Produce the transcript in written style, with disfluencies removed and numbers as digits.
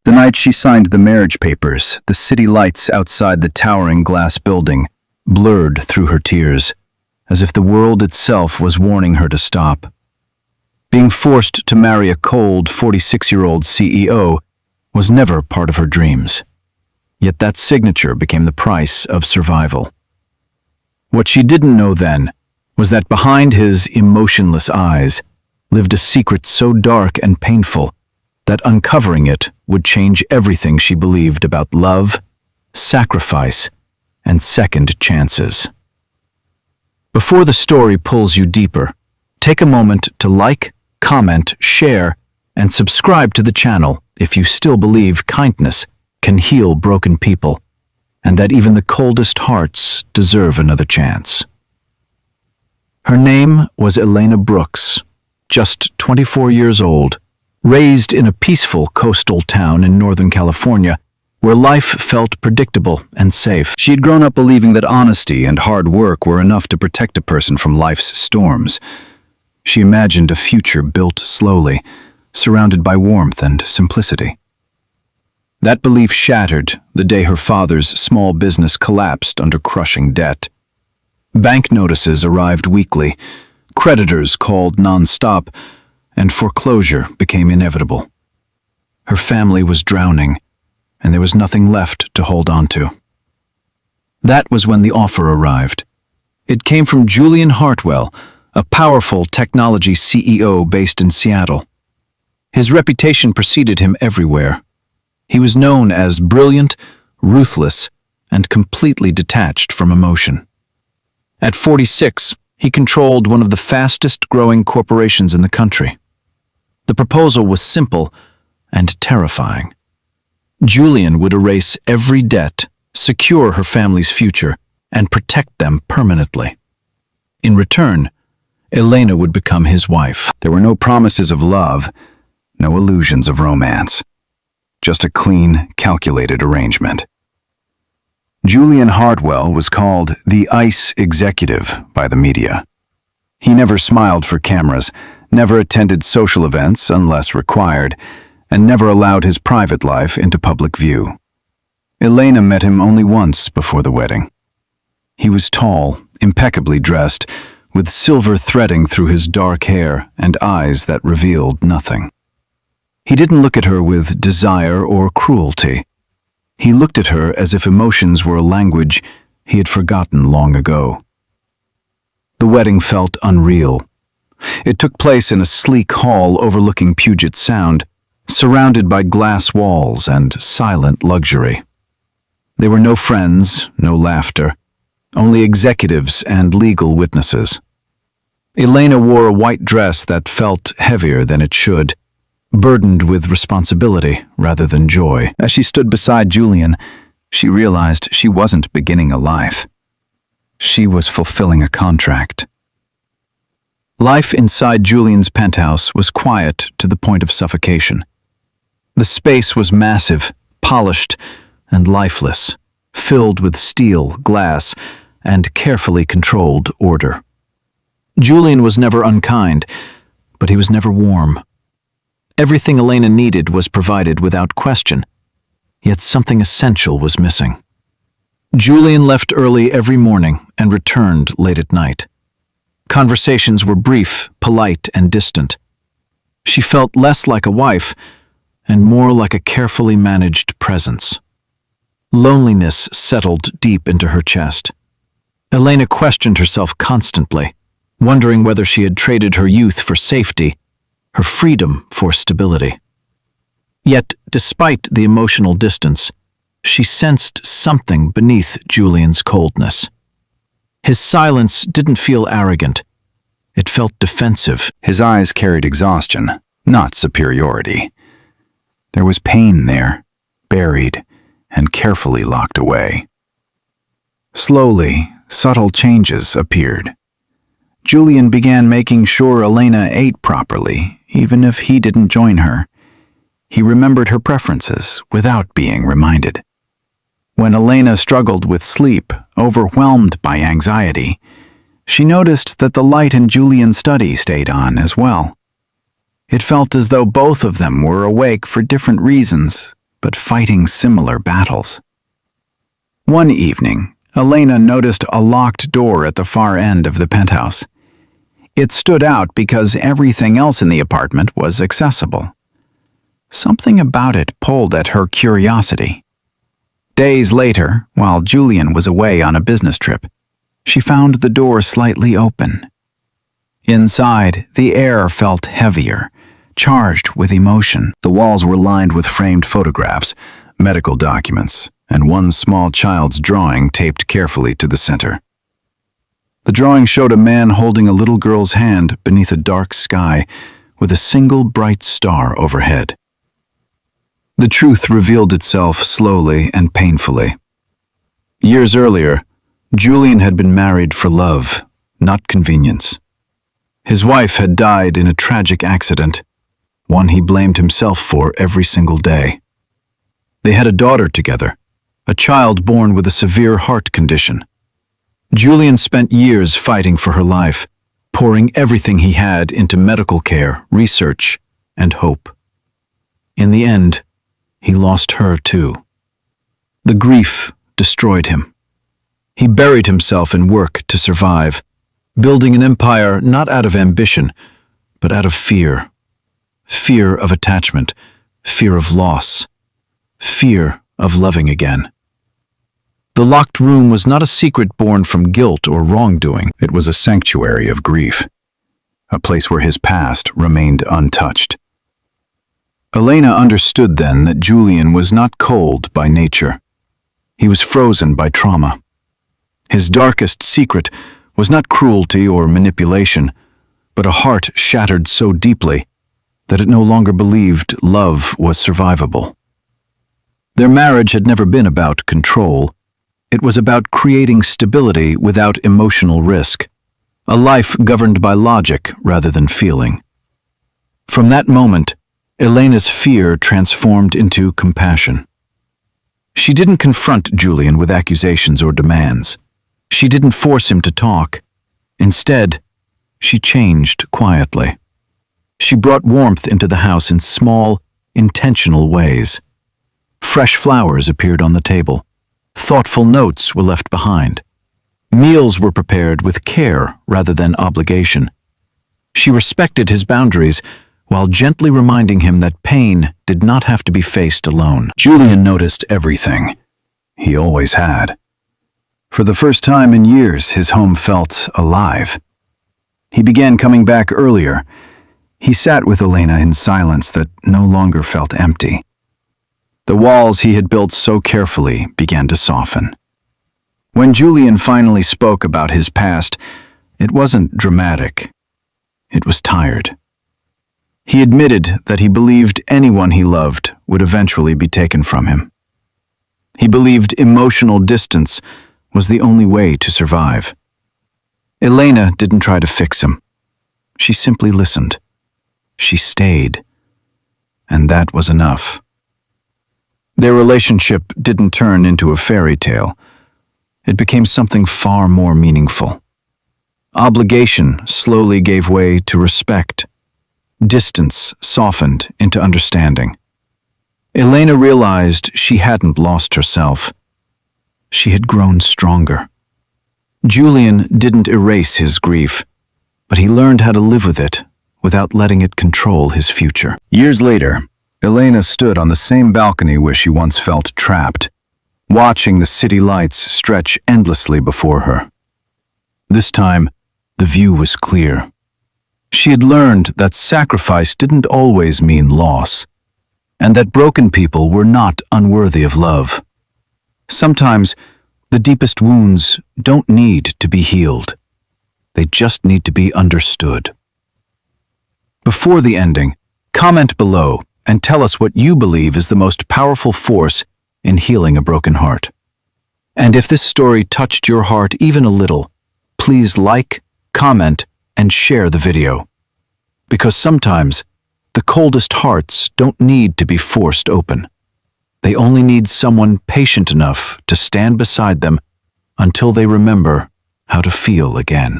The night she signed the marriage papers, the city lights outside the towering glass building blurred through her tears, as if the world itself was warning her to stop. Being forced to marry a cold 46-year-old CEO was never part of her dreams. Yet that signature became the price of survival. What she didn't know then was that behind his emotionless eyes lived a secret so dark and painful that uncovering it would change everything she believed about love, sacrifice, and second chances. Before the story pulls you deeper, take a moment to like, comment, share, and subscribe to the channel if you still believe kindness can heal broken people, and that even the coldest hearts deserve another chance. Her name was Elena Brooks, just 24 years old, raised in a peaceful coastal town in Northern California where life felt predictable and safe. She had grown up believing that honesty and hard work were enough to protect a person from life's storms. She imagined a future built slowly, surrounded by warmth and simplicity. That belief shattered the day her father's small business collapsed under crushing debt. Bank notices arrived weekly, creditors called nonstop, and foreclosure became inevitable. Her family was drowning, and there was nothing left to hold on to. That was when the offer arrived. It came from Julian Hartwell, a powerful technology CEO based in Seattle. His reputation preceded him everywhere. He was known as brilliant, ruthless, and completely detached from emotion. At 46, he controlled one of the fastest-growing corporations in the country. The proposal was simple and terrifying. Julian would erase every debt, secure her family's future, and protect them permanently. In return, Elena would become his wife. There were no promises of love, no illusions of romance. Just a clean, calculated arrangement. Julian Hartwell was called the ICE executive by the media. He never smiled for cameras, never attended social events unless required, and never allowed his private life into public view. Elena met him only once before the wedding. He was tall, impeccably dressed, with silver threading through his dark hair and eyes that revealed nothing. He didn't look at her with desire or cruelty. He looked at her as if emotions were a language he had forgotten long ago. The wedding felt unreal. It took place in a sleek hall overlooking Puget Sound, surrounded by glass walls and silent luxury. There were no friends, no laughter, only executives and legal witnesses. Elena wore a white dress that felt heavier than it should, burdened with responsibility rather than joy. As she stood beside Julian, she realized she wasn't beginning a life. She was fulfilling a contract. Life inside Julian's penthouse was quiet to the point of suffocation. The space was massive, polished, and lifeless, filled with steel, glass, and carefully controlled order. Julian was never unkind, but he was never warm. Everything Elena needed was provided without question, yet something essential was missing. Julian left early every morning and returned late at night. Conversations were brief, polite, and distant. She felt less like a wife and more like a carefully managed presence. Loneliness settled deep into her chest. Elena questioned herself constantly, wondering whether she had traded her youth for safety, her freedom for stability. Yet, despite the emotional distance, she sensed something beneath Julian's coldness. His silence didn't feel arrogant. It felt defensive. His eyes carried exhaustion, not superiority. There was pain there, buried and carefully locked away. Slowly, subtle changes appeared. Julian began making sure Elena ate properly, even if he didn't join her. He remembered her preferences without being reminded. When Elena struggled with sleep, overwhelmed by anxiety, she noticed that the light in Julian's study stayed on as well. It felt as though both of them were awake for different reasons, but fighting similar battles. One evening, Elena noticed a locked door at the far end of the penthouse. It stood out because everything else in the apartment was accessible. Something about it pulled at her curiosity. Days later, while Julian was away on a business trip, she found the door slightly open. Inside, the air felt heavier, charged with emotion. The walls were lined with framed photographs, medical documents, and one small child's drawing taped carefully to the center. The drawing showed a man holding a little girl's hand beneath a dark sky with a single bright star overhead. The truth revealed itself slowly and painfully. Years earlier, Julian had been married for love, not convenience. His wife had died in a tragic accident, one he blamed himself for every single day. They had a daughter together, a child born with a severe heart condition. Julian spent years fighting for her life, pouring everything he had into medical care, research, and hope. In the end, he lost her too. The grief destroyed him. He buried himself in work to survive, building an empire not out of ambition, but out of fear. Fear of attachment, fear of loss, fear of loving again. The locked room was not a secret born from guilt or wrongdoing. It was a sanctuary of grief, a place where his past remained untouched. Elena understood then that Julian was not cold by nature. He was frozen by trauma. His darkest secret was not cruelty or manipulation, but a heart shattered so deeply that it no longer believed love was survivable. Their marriage had never been about control. It was about creating stability without emotional risk, a life governed by logic rather than feeling. From that moment, Elena's fear transformed into compassion. She didn't confront Julian with accusations or demands. She didn't force him to talk. Instead, she changed quietly. She brought warmth into the house in small, intentional ways. Fresh flowers appeared on the table. Thoughtful notes were left behind. Meals were prepared with care rather than obligation. She respected his boundaries while gently reminding him that pain did not have to be faced alone. Julian noticed everything. He always had. For the first time in years, his home felt alive. He began coming back earlier. He sat with Elena in silence that no longer felt empty. The walls he had built so carefully began to soften. When Julian finally spoke about his past, it wasn't dramatic. It was tired. He admitted that he believed anyone he loved would eventually be taken from him. He believed emotional distance was the only way to survive. Elena didn't try to fix him. She simply listened. She stayed. And that was enough. Their relationship didn't turn into a fairy tale. It became something far more meaningful. Obligation slowly gave way to respect. Distance softened into understanding. Elena realized she hadn't lost herself. She had grown stronger. Julian didn't erase his grief, but he learned how to live with it without letting it control his future. Years later, Elena stood on the same balcony where she once felt trapped, watching the city lights stretch endlessly before her. This time, the view was clear. She had learned that sacrifice didn't always mean loss, and that broken people were not unworthy of love. Sometimes, the deepest wounds don't need to be healed. They just need to be understood. Before the ending, comment below and tell us what you believe is the most powerful force in healing a broken heart. And if this story touched your heart even a little, please like, comment, and share the video. Because sometimes, the coldest hearts don't need to be forced open. They only need someone patient enough to stand beside them until they remember how to feel again.